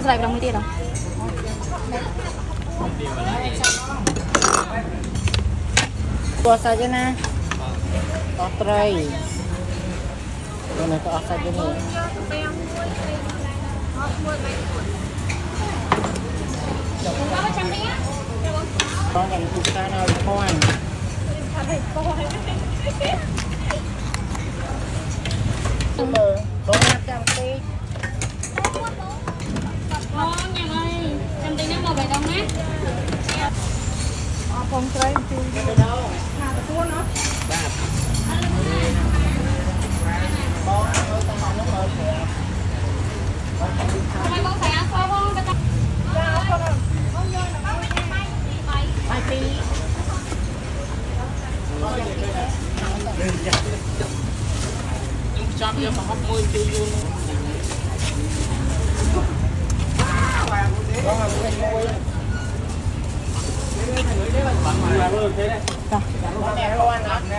sợi đồng mấy tiền đâu Kuah saja nah. Otray. Mana kuah saja nih. Con này chúng ta nào con. Con trăm tí. ngon nha ơi trăm tí nó một bài đồng á Con tray thì đâu. Con ơi con nó mở kìa. Hôm nay con phải ăn phô không? Hai tí. Chăm cho mà hóc môi chui vô luôn. Con là cái môi. Bạn mà luôn thế này. Con này luôn đó.